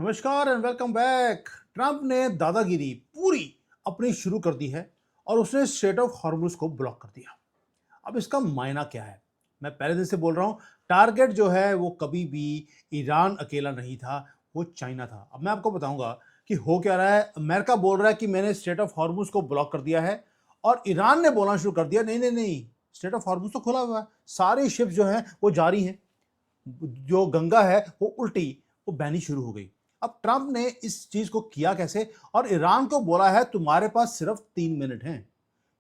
नमस्कार and welcome back. Trump ने दादागिरी पूरी अपनी शुरू कर दी है और उसने स्ट्रेट ऑफ हॉर्मुज को ब्लॉक कर दिया। अब इसका मायना क्या है? मैं पहले दिन से बोल रहा हूं, टारगेट जो है वो कभी भी ईरान अकेला नहीं था, वो चाइना था। अब मैं आपको बताऊंगा कि हो क्या रहा है। अमेरिका बोल रहा है कि मैंने स्ट्रेट ऑफ हॉर्मुज को ब्लॉक कर दिया है और ईरान ने बोलना शुरू कर दिया, नहीं नहीं नहीं, स्ट्रेट ऑफ हॉर्मुज तो खुला हुआ है, सारी शिप जो है वो जारी हैं, जो गंगा है वो उल्टी, वो बहनी शुरू हो गई। अब ट्रंप ने इस चीज को किया कैसे? और ईरान को बोला है तुम्हारे पास सिर्फ 3 मिनट हैं,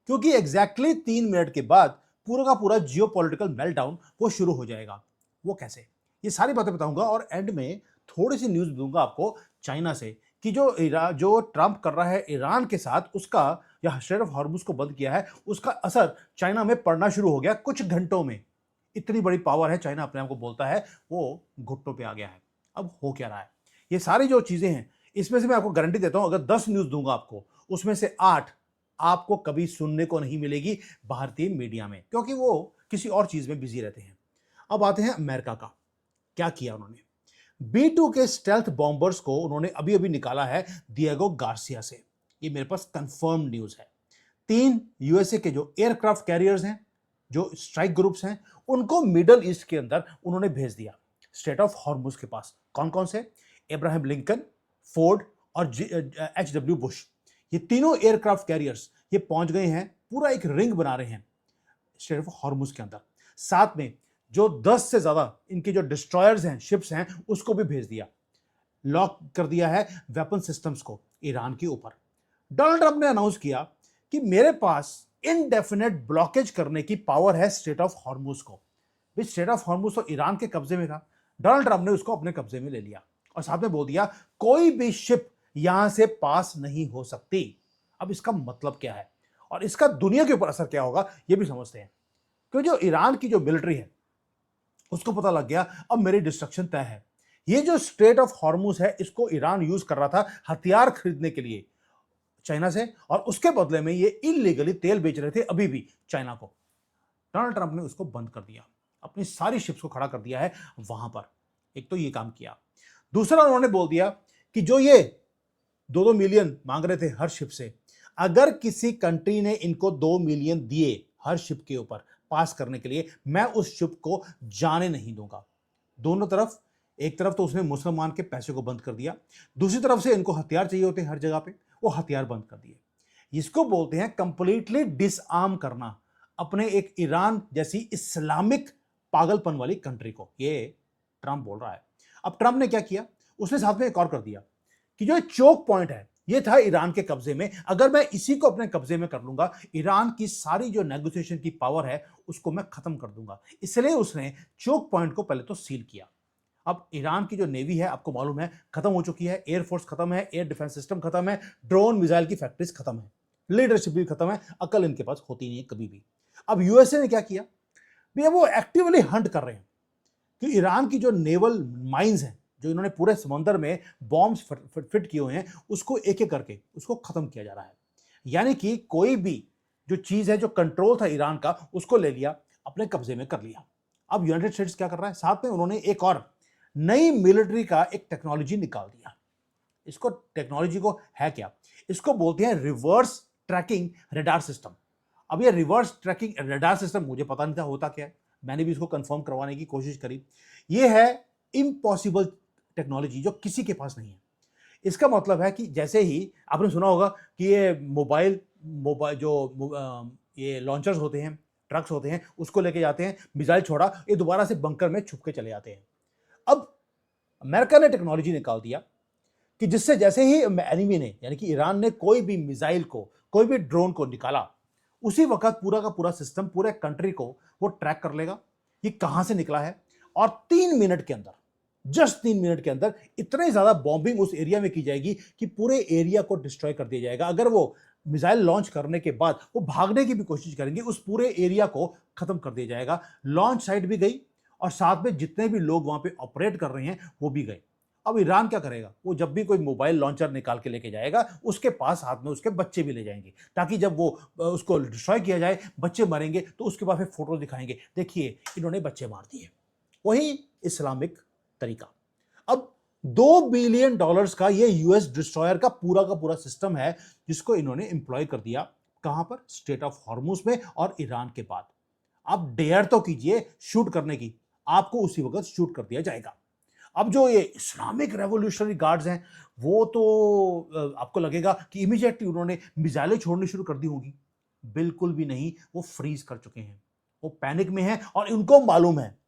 क्योंकि एग्जैक्टली 3 मिनट के बाद पूरा का पूरा जियो पॉलिटिकल मेल्टडाउन वो शुरू हो जाएगा। वो कैसे, ये सारी बातें बताऊंगा और एंड में थोड़ी सी न्यूज दूंगा आपको चाइना से कि जो ट्रंप कर रहा है ईरान के साथ, उसका या स्ट्रेट ऑफ हॉर्मुज को बंद किया है, उसका असर चाइना में पड़ना शुरू हो गया कुछ घंटों में। इतनी बड़ी पावर है चाइना, अपने आप को बोलता है, वो घुटनों पे आ गया है। अब हो क्या रहा है, ये सारी जो चीजें हैं, इसमें से मैं आपको गारंटी देता हूं, अगर 10 न्यूज दूंगा आपको, उसमें से 8 आपको कभी सुनने को नहीं मिलेगी भारतीय मीडिया में, क्योंकि वो किसी और चीज में बिजी रहते हैं। अब आते हैं अमेरिका का। क्या किया उन्होंने? B2 के स्टेल्थ बॉम्बर्स को उन्होंने अभी अभी निकाला है डिएगो गार्सिया से। ये मेरे पास कंफर्म न्यूज है। 3 यूएसए के जो एयरक्राफ्ट कैरियर्स हैं, जो स्ट्राइक ग्रुप्स हैं, उनको मिडल ईस्ट के अंदर उन्होंने भेज दिया, स्ट्रेट ऑफ हॉर्मुज के पास। कौन कौन से? अब्राहम लिंकन, फोर्ड और HW बुश। ये तीनों एयरक्राफ्ट कैरियर्स ये पहुंच गए हैं, पूरा एक रिंग बना रहे हैं स्ट्रेट ऑफ हॉर्मुज के अंदर। साथ में जो 10 से ज्यादा इनके जो डिस्ट्रॉयर्स हैं, शिप्स हैं, उसको भी भेज दिया, लॉक कर दिया है वेपन सिस्टम्स को ईरान के ऊपर। डोनाल्ड ट्रंप ने अनाउंस किया कि मेरे पास इनडेफिनेट ब्लॉकेज करने की पावर है स्ट्रेट ऑफ हॉर्मुज को। स्ट्रेट ऑफ हॉर्मुज तो ईरान के कब्जे में था, डोनाल्ड ट्रंप ने उसको अपने कब्जे में ले लिया और साथ में बोल दिया कोई भी शिप यहां से पास नहीं हो सकती। अब इसका मतलब क्या है और इसका दुनिया के ऊपर असर क्या होगा, यह भी समझते हैं। क्योंकि जो ईरान की जो मिलिट्री है, उसको पता लग गया अब मेरी डिस्ट्रक्शन तय है। ये जो स्ट्रेट ऑफ हॉर्मुज है, इसको ईरान यूज कर रहा था हथियार खरीदने के लिए चाइना से, और उसके बदले में ये इलीगली तेल बेच रहे थे अभी भी चाइना को। डोनाल्ड ट्रंप ने उसको बंद कर दिया, अपनी सारी शिप्स को खड़ा कर दिया है वहां पर। एक तो ये काम किया। दूसरा, उन्होंने बोल दिया कि जो ये 2-2 मिलियन मांग रहे थे हर शिप से, अगर किसी कंट्री ने इनको 2 मिलियन दिए हर शिप के ऊपर पास करने के लिए, मैं उस शिप को जाने नहीं दूंगा। दोनों तरफ, एक तरफ तो उसने मुसलमान के पैसे को बंद कर दिया, दूसरी तरफ से इनको हथियार चाहिए होते हैं हर जगह पे, वो हथियार बंद कर दिए। इसको बोलते हैं कंप्लीटली डिसआर्म करना अपने एक ईरान जैसी इस्लामिक पागलपन वाली कंट्री को। ये ट्रंप बोल रहा है। अब ट्रंप ने क्या किया, उसने साथ में एक और कर दिया कि जो चोक पॉइंट है, ये था ईरान के कब्जे में, अगर मैं इसी को अपने कब्जे में कर लूंगा, ईरान की सारी जो नेगोशिएशन की पावर है उसको मैं खत्म कर दूंगा। इसलिए उसने चोक पॉइंट को पहले तो सील किया। अब ईरान की जो नेवी है, आपको मालूम है, खत्म हो चुकी है, एयरफोर्स खत्म है, एयर डिफेंस सिस्टम खत्म है, ड्रोन मिसाइल की फैक्ट्रीज खत्म है, लीडरशिप भी खत्म है, अकल इनके पास होती नहीं है कभी भी। अब यूएसए ने क्या किया भैया, वो एक्टिवली हंट कर रहे हैं कि ईरान की जो नेवल माइंस हैं, जो इन्होंने पूरे समंदर में बॉम्ब्स फिट किए हुए हैं, उसको एक एक करके उसको खत्म किया जा रहा है। यानी कि कोई भी जो चीज है, जो कंट्रोल था ईरान का, उसको ले लिया, अपने कब्जे में कर लिया। अब यूनाइटेड स्टेट्स क्या कर रहा है, साथ में उन्होंने एक और नई मिलिट्री का एक टेक्नोलॉजी निकाल दिया। इसको टेक्नोलॉजी को है क्या, इसको बोलते हैं रिवर्स ट्रैकिंग रेडार सिस्टम। अब ये रिवर्स ट्रैकिंग रेडार सिस्टम मुझे पता नहीं था होता क्या है, मैंने भी इसको कंफर्म करवाने की कोशिश करी। ये है इम्पॉसिबल टेक्नोलॉजी, जो किसी के पास नहीं है। इसका मतलब है कि जैसे ही आपने सुना होगा कि ये मोबाइल मोबाइल जो ये लॉन्चर्स होते हैं, ट्रक्स होते हैं, उसको लेके जाते हैं, मिसाइल छोड़ा, ये दोबारा से बंकर में छुप के चले जाते हैं। अब अमेरिका ने टेक्नोलॉजी निकाल दिया कि जिससे जैसे ही एनिमी ने, यानी कि ईरान ने कोई भी मिसाइल को, कोई भी ड्रोन को निकाला, उसी वक्त पूरा का पूरा सिस्टम पूरे कंट्री को वो ट्रैक कर लेगा, ये कहां से निकला है, और 3 मिनट के अंदर, जस्ट 3 मिनट के अंदर इतने ज्यादा बॉम्बिंग उस एरिया में की जाएगी कि पूरे एरिया को डिस्ट्रॉय कर दिया जाएगा। अगर वो मिसाइल लॉन्च करने के बाद वो भागने की भी कोशिश करेंगे, उस पूरे एरिया को खत्म कर दिया जाएगा। लॉन्च साइट भी गई और साथ में जितने भी लोग वहां पे ऑपरेट कर रहे हैं वो भी गए। अब ईरान क्या करेगा, वो जब भी कोई मोबाइल लॉन्चर निकाल के लेके जाएगा, उसके पास हाथ में उसके बच्चे भी ले जाएंगे, ताकि जब वो उसको डिस्ट्रॉय किया जाए, बच्चे मरेंगे तो उसके बाद फिर फोटो दिखाएंगे, देखिए इन्होंने बच्चे मार दिए। वही इस्लामिक तरीका। अब $2 बिलियन का ये यूएस डिस्ट्रॉयर का पूरा सिस्टम है जिसको इन्होंने एम्प्लॉय कर दिया। कहां पर? स्टेट ऑफ हॉर्मुज में और ईरान के बाद। आप डेयर तो कीजिए शूट करने की, आपको उसी वक्त शूट कर दिया जाएगा। अब जो ये इस्लामिक रेवोल्यूशनरी गार्ड्स हैं वो तो आपको लगेगा कि इमीडिएटली उन्होंने मिसाइलें छोड़नी शुरू कर दी होंगी। बिल्कुल भी नहीं, वो फ्रीज कर चुके हैं, वो पैनिक में हैं और उनको मालूम है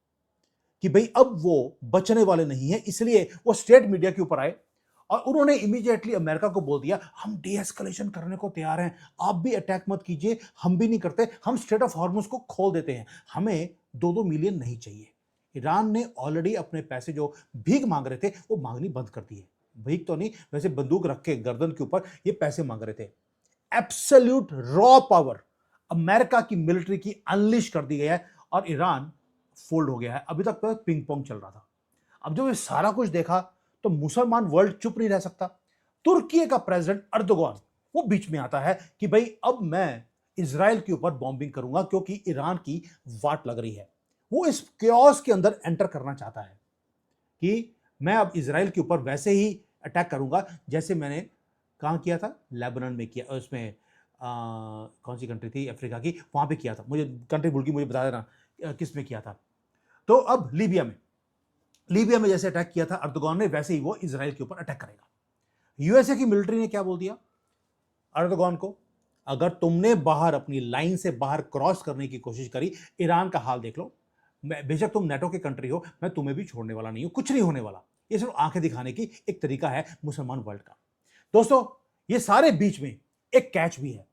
कि भाई अब वो बचने वाले नहीं है, इसलिए वो स्टेट मीडिया के ऊपर आए और उन्होंने इमीडिएटली अमेरिका को बोल दिया हम डीएस्केलेशन करने को तैयार हैं, आप भी अटैक मत कीजिए, हम भी नहीं करते, हम स्ट्रेट ऑफ हॉर्मुज को खोल देते हैं, हमें 2-2 मिलियन नहीं चाहिए। ईरान ने ऑलरेडी अपने पैसे जो भीख मांग रहे थे वो मांगनी बंद कर दी है। भीख तो नहीं, वैसे बंदूक रख के गर्दन के ऊपर ये पैसे मांग रहे थे। एब्सोल्यूट रॉ पावर अमेरिका की मिलिट्री की अनलिश कर दी गई है और ईरान फोल्ड हो गया है। अभी तक तो पिंग पोंग चल रहा था। अब जब ये सारा कुछ देखा तो मुसलमान वर्ल्ड चुप नहीं रह सकता। तुर्की का प्रेसिडेंट अर्दोगान वो बीच में आता है कि भाई अब मैं इजराइल के ऊपर बॉम्बिंग करूंगा क्योंकि ईरान की वाट लग रही है। वो इस क्योस के अंदर एंटर करना चाहता है कि मैं अब इजराइल के ऊपर वैसे ही अटैक करूंगा जैसे मैंने कहां किया था, लेबनान में किया, उसमें कौन सी कंट्री थी अफ्रीका की, वहां पे किया था, मुझे कंट्री भूल गई, मुझे बता देना किस में किया था। तो अब लीबिया में जैसे अटैक किया था अर्दोगान ने, वैसे ही वो इजराइल के ऊपर अटैक करेगा। यूएसए की मिलिट्री ने क्या बोल दिया अर्दोगान को, अगर तुमने बाहर अपनी लाइन से बाहर क्रॉस करने की कोशिश करी, ईरान का हाल देख लो, मैं बेशक तुम नेटो की कंट्री हो, मैं तुम्हें भी छोड़ने वाला नहीं हूं, कुछ नहीं होने वाला। ये सिर्फ आंखें दिखाने की एक तरीका है मुसलमान वर्ल्ड का। दोस्तों ये सारे बीच में एक कैच भी है।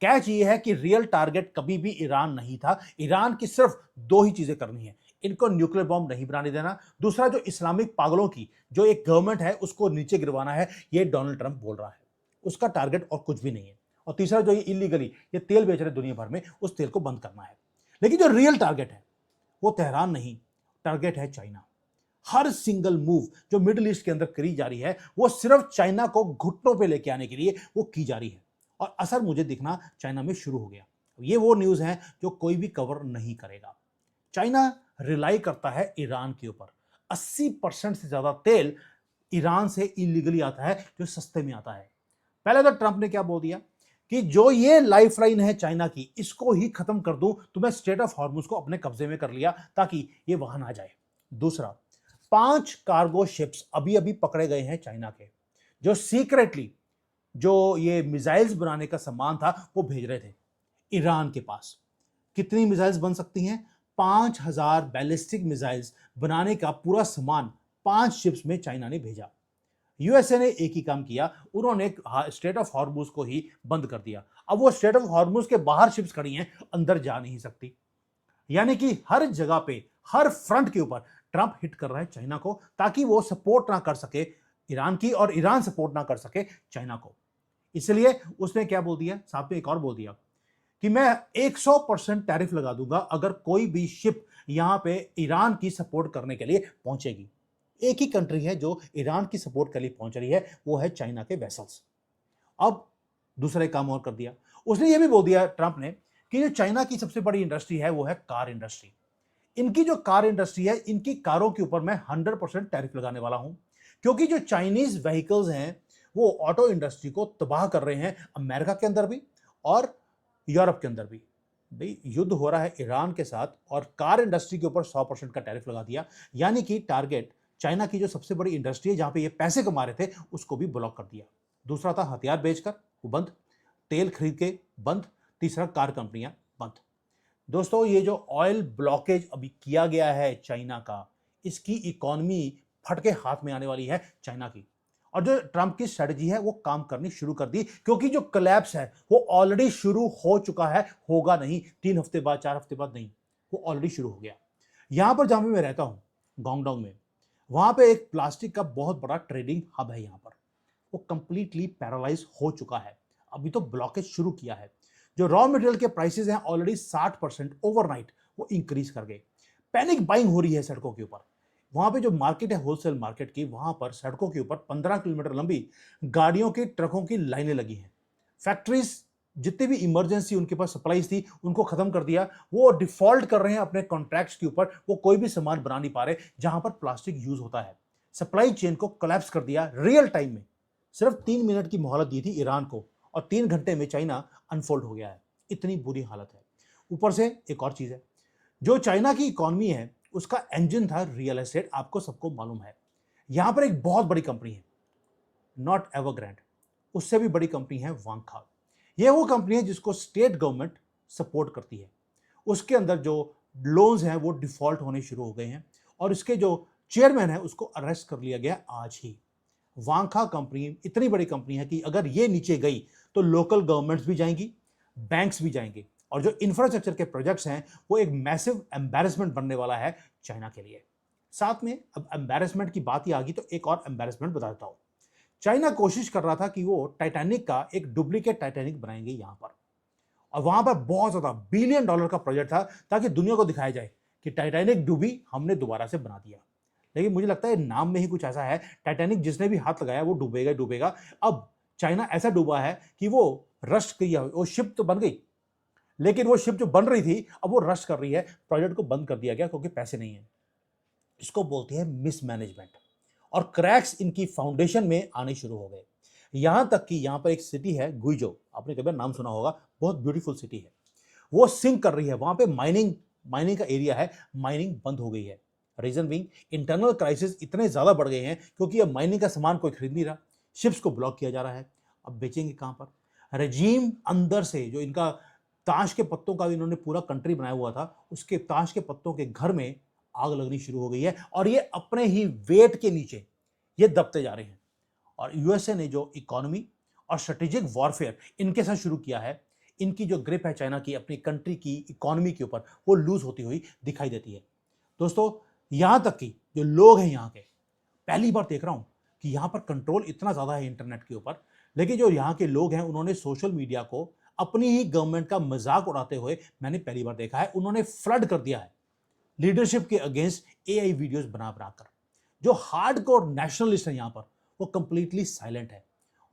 कैच ये है कि रियल टारगेट कभी भी ईरान नहीं था। ईरान की सिर्फ दो ही चीजें करनी है, इनको न्यूक्लियर बॉम्ब नहीं बनाने देना, दूसरा जो इस्लामिक पागलों की जो एक गवर्नमेंट है उसको नीचे गिरवाना है, ये डोनाल्ड ट्रंप बोल रहा है, उसका टारगेट और कुछ भी नहीं है। और तीसरा जो ये इलीगली ये तेल बेच रहे दुनिया भर में, उस तेल को बंद करना है। लेकिन जो रियल टारगेट है वो तेहरान नहीं, टारगेट है चाइना। हर सिंगल मूव जो मिडिल ईस्ट के अंदर करी जा रही है वो सिर्फ चाइना को घुटनों पे लेके आने के लिए वो की जा रही है और असर मुझे दिखना चाइना में शुरू हो गया। ये वो न्यूज है जो कोई भी कवर नहीं करेगा। चाइना रिलाई करता है ईरान के ऊपर। 80% से ज्यादा तेल ईरान से इलीगली आता है जो सस्ते में आता है। पहले तो ट्रंप ने क्या बोल दिया कि जो ये लाइफलाइन है चाइना की, इसको ही खत्म कर दूं तो मैं स्ट्रेट ऑफ हॉर्मुज को अपने कब्जे में कर लिया ताकि ये वहां ना जाए। दूसरा, 5 कार्गो शिप्स अभी अभी पकड़े गए हैं चाइना के, जो सीक्रेटली जो ये मिसाइल्स बनाने का सामान था वो भेज रहे थे ईरान के पास। कितनी मिसाइल्स बन सकती हैं? 5000 बैलिस्टिक मिसाइल्स बनाने का पूरा सामान 5 शिप्स में चाइना ने भेजा। यूएसए ने एक ही काम किया, उन्होंने स्ट्रेट ऑफ हॉर्मुज को ही बंद कर दिया। अब वो स्ट्रेट ऑफ हॉर्मुज के बाहर शिप्स खड़ी हैं, अंदर जा नहीं सकती। यानी कि हर जगह पे हर फ्रंट के ऊपर ट्रंप हिट कर रहा है चाइना को ताकि वो सपोर्ट ना कर सके ईरान की और ईरान सपोर्ट ना कर सके चाइना को। इसलिए उसने क्या बोल दिया, साथ में एक और बोल दिया कि मैं 100% टैरिफ लगा दूंगा अगर कोई भी शिप यहां पे ईरान की सपोर्ट करने के लिए पहुंचेगी। एक ही कंट्री है जो ईरान की सपोर्ट के लिए पहुंच रही है, वो है चाइना के वेसल्स। अब दूसरा एक काम और कर दिया उसने, ये भी बोल दिया ट्रंप ने कि जो चाइना की सबसे बड़ी इंडस्ट्री है वो है कार इंडस्ट्री। इनकी जो कार इंडस्ट्री है, इनकी कारों के ऊपर मैं 100% टैरिफ लगाने वाला हूं, क्योंकि जो चाइनीज व्हीकल्स हैं वो ऑटो इंडस्ट्री को तबाह कर रहे हैं, अमेरिका के अंदर भी और यूरोप के अंदर भी। भाई युद्ध हो रहा है ईरान के साथ और कार इंडस्ट्री के ऊपर 100% का टैरिफ लगा दिया, यानी कि टारगेट चाइना की जो सबसे बड़ी इंडस्ट्री है जहां पे ये पैसे कमा रहे थे उसको भी ब्लॉक कर दिया। दूसरा था हथियार बेचकर वो बंद, तेल खरीद के बंद, तीसरा कार कंपनियां बंद। दोस्तों ये जो ऑयल ब्लॉकेज अभी किया गया है चाइना का, इसकी इकोनॉमी फटके हाथ में आने वाली है चाइना की। और जो ट्रंप की स्ट्रेटजी है वो काम करनी शुरू कर दी, क्योंकि जो कोलैप्स है वो ऑलरेडी शुरू हो चुका है, होगा नहीं 3 हफ्ते बाद 4 हफ्ते बाद नहीं, वो ऑलरेडी शुरू हो गया। यहां पर जहां पे मैं रहता हूं गोंगडोंग में, वहां पे एक प्लास्टिक का बहुत बड़ा ट्रेडिंग हब है, यहां पर वो कंप्लीटली पैरालाइज हो चुका है। अभी तो ब्लॉकेज शुरू किया है। जो रॉ मटेरियल के प्राइसेस हैं ऑलरेडी 60% ओवरनाइट वो इंक्रीज कर गए। पैनिक बाइंग हो रही है सड़कों के ऊपर। वहां पे जो मार्केट है होलसेल मार्केट की, वहां पर सड़कों के ऊपर 15 किलोमीटर लंबी गाड़ियों की ट्रकों की लाइनें लगी हैं। फैक्ट्रीज जितनी भी इमरजेंसी उनके पास सप्लाईज थी उनको खत्म कर दिया, वो डिफॉल्ट कर रहे हैं अपने कॉन्ट्रैक्ट्स के ऊपर, वो कोई भी सामान बना नहीं पा रहे जहां पर प्लास्टिक यूज होता है। सप्लाई चेन को कोलैप्स कर दिया रियल टाइम में। सिर्फ 3 मिनट की मोहलत दी थी ईरान को और 3 घंटे में चाइना अनफोल्ड हो गया है। इतनी बुरी हालत है। ऊपर से एक और चीज है, जो चाइना की इकोनॉमी है उसका इंजन था रियल एस्टेट, आपको सबको मालूम है। यहां पर एक बहुत बड़ी कंपनी है, नॉट एवरग्रैंड, उससे भी बड़ी कंपनी है वांगखा। यह वो कंपनी है जिसको स्टेट गवर्नमेंट सपोर्ट करती है। उसके अंदर जो लोन्स हैं वो डिफॉल्ट होने शुरू हो गए हैं और इसके जो चेयरमैन है उसको अरेस्ट कर लिया गया आज ही। वांगखा कंपनी इतनी बड़ी कंपनी है कि अगर ये नीचे गई तो लोकल गवर्नमेंट्स भी जाएंगी, बैंक्स भी जाएंगे और जो इंफ्रास्ट्रक्चर के प्रोजेक्ट्स हैं वो एक मैसिव एम्बैरेसमेंट बनने वाला है चाइना के लिए। साथ में अब एम्बैरेसमेंट की बात ही आ गई तो एक और एम्बैरेसमेंट बता देता हूं। चाइना कोशिश कर रहा था कि वो टाइटैनिक का एक डुप्लीकेट टाइटैनिक बनाएंगे यहां पर, और वहां पर बहुत ज्यादा बिलियन डॉलर का प्रोजेक्ट था ताकि दुनिया को दिखाया जाए कि टाइटैनिक डूबी, हमने दोबारा से बना दिया। लेकिन मुझे लगता है नाम में ही कुछ ऐसा है, टाइटैनिक जिसने भी हाथ लगाया वो डूबेगा ही डूबेगा। अब चाइना ऐसा डूबा है कि वो रस्ट गई, वो शिप तो बन गई लेकिन वो शिप जो बन रही थी अब वो रस्ट कर रही है, प्रोजेक्ट को बंद कर दिया गया क्योंकि पैसे नहीं है। इसको बोलते हैं मिसमैनेजमेंट, और क्रैक्स इनकी फाउंडेशन में आने शुरू हो गए। यहां तक कि यहां पर एक सिटी है गुइजो, आपने कभी नाम सुना होगा, बहुत ब्यूटीफुल सिटी है, वो सिंक कर रही है। वहां पे माइनिंग का एरिया है, माइनिंग बंद हो गई है। रीजन बीइंग इंटरनल क्राइसिस इतने ज्यादा बढ़ गए हैं क्योंकि अब माइनिंग का सामान कोई खरीद नहीं रहा, शिप्स को ब्लॉक किया जा रहा है। अब बेचेंगे कहां पर? रजीम अंदर से जो इनका ताश के पत्तों का भी इन्होंने पूरा कंट्री बनाया हुआ था, उसके ताश के पत्तों के घर में आग लगनी शुरू हो गई है और ये अपने ही वेट के नीचे ये दबते जा रहे हैं। और यूएसए ने जो इकोनॉमी और स्ट्रेटेजिक वॉरफेयर इनके साथ शुरू किया है, इनकी जो ग्रिप है चाइना की अपनी कंट्री की इकोनॉमी के ऊपर, वो लूज होती हुई दिखाई देती है। दोस्तों, यहां तक कि जो लोग हैं यहाँ के, पहली बार देख रहा हूं कि यहां पर कंट्रोल इतना ज्यादा है इंटरनेट के ऊपर, लेकिन जो यहाँ के लोग हैं उन्होंने सोशल मीडिया को अपनी ही गवर्नमेंट का मजाक उड़ाते हुए मैंने पहली बार देखा है। उन्होंने फ्लड कर दिया है लीडरशिप के अगेंस्ट एआई वीडियोस बना बनाकर। जो हार्डकोर नेशनलिस्ट है यहाँ पर वो कंप्लीटली साइलेंट है,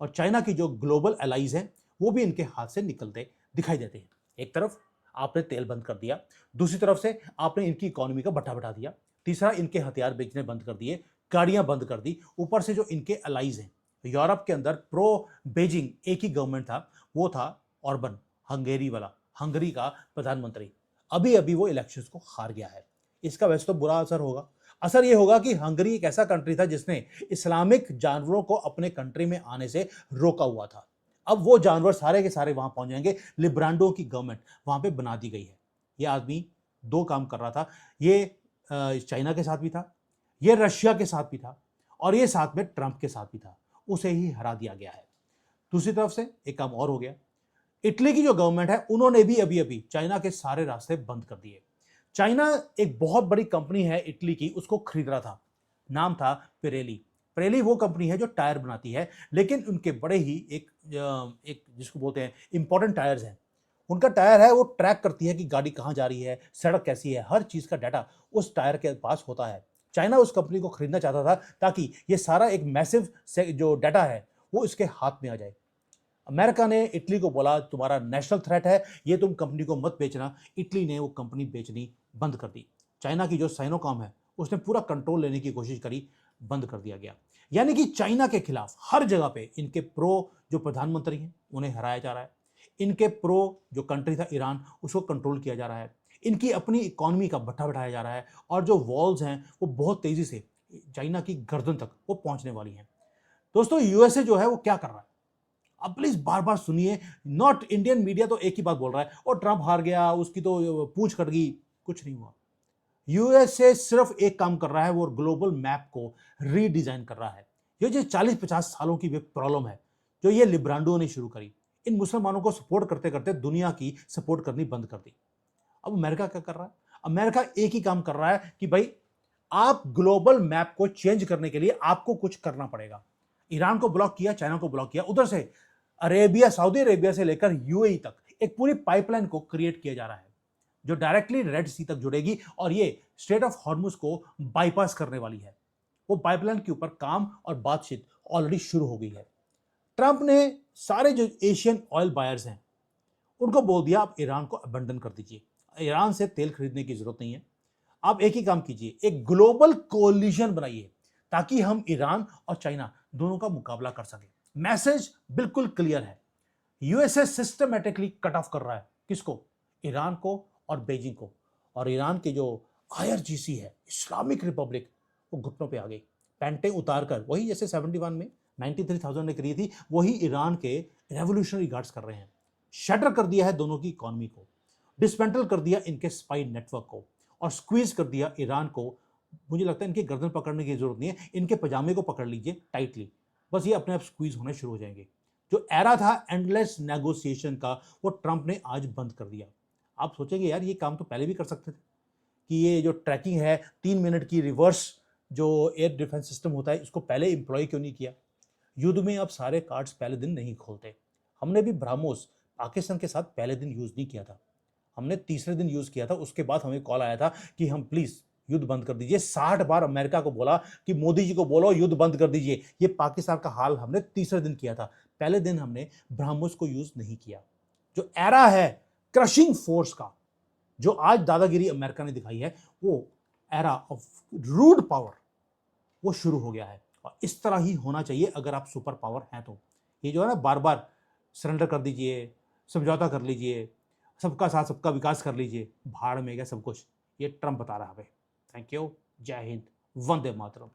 और चाइना की जो ग्लोबल एलाइज हैं वो भी इनके हाथ से निकलते दिखाई देते हैं। एक तरफ आपने तेल बंद कर दिया, दूसरी तरफ से आपने इनकी इकोनॉमी का भट्टा बढ़ा दिया, तीसरा इनके हथियार बेचने बंद कर दिए, गाड़ियां बंद कर दी। ऊपर से जो इनके एलाइज हैं यूरोप के अंदर, प्रो बेजिंग एक ही गवर्नमेंट था, वो था ऑर्बन, हंगेरी वाला, हंगरी का प्रधानमंत्री। अभी अभी वो इलेक्शंस को हार गया है। इसका वैसे तो बुरा असर होगा। असर यह होगा कि हंगरी एक ऐसा कंट्री था जिसने इस्लामिक जानवरों को अपने कंट्री में आने से रोका हुआ था। अब वो जानवर सारे के सारे वहां पहुंच जाएंगे। लिब्रांडो की गवर्नमेंट वहां पे बना दी गई है। ये आदमी दो काम कर रहा था, ये चाइना के साथ भी था, ये रशिया के साथ भी था, और ये साथ में ट्रंप के साथ भी था। उसे ही हरा दिया गया है। दूसरी तरफ से एक काम और हो गया, इटली की जो गवर्नमेंट है उन्होंने भी अभी अभी चाइना के सारे रास्ते बंद कर दिए। चाइना एक बहुत बड़ी कंपनी है इटली की, उसको खरीद रहा था, नाम था पिरेली। पिरेली वो कंपनी है जो टायर बनाती है, लेकिन उनके बड़े ही एक जिसको बोलते हैं इंपॉर्टेंट टायर्स हैं। उनका टायर है वो ट्रैक करती है कि गाड़ी कहाँ जा रही है, सड़क कैसी है, हर चीज का डाटा उस टायर के पास होता है। चाइना उस कंपनी को खरीदना चाहता था ताकि ये सारा एक मैसिव जो डाटा है वो इसके हाथ में आ जाए। अमेरिका ने इटली को बोला तुम्हारा नेशनल थ्रेट है, ये तुम कंपनी को मत बेचना। इटली ने वो कंपनी बेचनी बंद कर दी। चाइना की जो साइनोकॉम है उसने पूरा कंट्रोल लेने की कोशिश करी, बंद कर दिया गया। यानी कि चाइना के खिलाफ हर जगह पे इनके प्रो जो प्रधानमंत्री हैं उन्हें हराया जा रहा है, इनके प्रो जो कंट्री था ईरान उसको कंट्रोल किया जा रहा है, इनकी अपनी इकोनॉमी का भट्टा बढ़ाया जा रहा है, और जो वॉल्स हैं वो बहुत तेजी से चाइना की गर्दन तक वो पहुंचने वाली हैं। दोस्तों, यूएसए जो है वो क्या कर रहा है, अब प्लीज बार बार सुनिए। नॉट इंडियन मीडिया तो एक ही बात बोल रहा है, और ट्रंप हार गया, उसकी तो पूंछ कट गई। कुछ नहीं हुआ। यूएसए सिर्फ एक काम कर रहा है, वो ग्लोबल मैप को रीडिजाइन कर रहा है। ये जो 40-50 सालों की प्रॉब्लम है जो ये लिब्रांडो ने शुरू करी, इन मुसलमानों को सपोर्ट करते करते दुनिया की सपोर्ट करनी बंद कर दी। अब अमेरिका क्या कर रहा है? अमेरिका एक ही काम कर रहा है कि भाई आप ग्लोबल मैप को चेंज करने के लिए आपको कुछ करना पड़ेगा। ईरान को ब्लॉक किया, चाइना को ब्लॉक किया, उधर से अरेबिया, सऊदी अरेबिया से लेकर यूएई तक एक पूरी पाइपलाइन को क्रिएट किया जा रहा है जो डायरेक्टली रेड सी तक जुड़ेगी, और ये स्ट्रेट ऑफ हॉर्मुज को बाईपास करने वाली है। वो पाइपलाइन के ऊपर काम और बातचीत ऑलरेडी शुरू हो गई है। ट्रंप ने सारे जो एशियन ऑयल बायर्स हैं उनको बोल दिया आप ईरान को अबंडन कर दीजिए, ईरान से तेल खरीदने की जरूरत नहीं है। आप एक ही काम कीजिए, एक ग्लोबल कोलिशन बनाइए ताकि हम ईरान और चाइना दोनों का मुकाबला कर सकें। मैसेज बिल्कुल क्लियर है। यूएसए सिस्टमेटिकली कट ऑफ कर रहा है किसको? ईरान को और बीजिंग को। और ईरान के जो आईआरजीसी है, इस्लामिक रिपब्लिक, वो घुटनों पे आ गई। पैंटें उतार कर, वही जैसे 71 में 93,000 ने करी थी, वही ईरान के रेवोल्यूशनरी गार्ड्स कर रहे हैं। शटर कर दिया है दोनों की इकॉनमी को, डिसमेंटल कर दिया इनके स्पाई नेटवर्क को, और स्क्वीज कर दिया ईरान को। मुझे लगता है इनकी गर्दन पकड़ने की जरूरत नहीं है, इनके पजामे को पकड़ लीजिए टाइटली, बस ये अपने आप स्क्वीज होने शुरू हो जाएंगे। जो एरा था एंडलेस नेगोशिएशन का, वो ट्रंप ने आज बंद कर दिया। आप सोचेंगे यार ये काम तो पहले भी कर सकते थे, कि ये जो ट्रैकिंग है 3 मिनट की रिवर्स जो एयर डिफेंस सिस्टम होता है, इसको पहले इंप्लॉय क्यों नहीं किया? युद्ध में अब सारे कार्ड्स पहले दिन नहीं खोलते। हमने भी ब्रह्मोस पाकिस्तान के साथ पहले दिन यूज नहीं किया था, हमने तीसरे दिन यूज किया था। उसके बाद हमें कॉल आया था कि हम प्लीज युद्ध बंद कर दीजिए। 60 बार अमेरिका को बोला कि मोदी जी को बोलो युद्ध बंद कर दीजिए। ये पाकिस्तान का हाल हमने तीसरे दिन किया था, पहले दिन हमने ब्रह्मोस को यूज नहीं किया। जो एरा है क्रशिंग फोर्स का, जो आज दादागिरी अमेरिका ने दिखाई है, वो एरा ऑफ रूड पावर वो शुरू हो गया है। और इस तरह ही होना चाहिए अगर आप सुपर पावर हैं तो। ये जो है ना बार बार सरेंडर कर दीजिए, समझौता कर लीजिए, सबका साथ सबका विकास कर लीजिए, भाड़ में गया सब कुछ, ये ट्रंप बता रहा है। थैंक यू, जय हिंद, वंदे मातरम।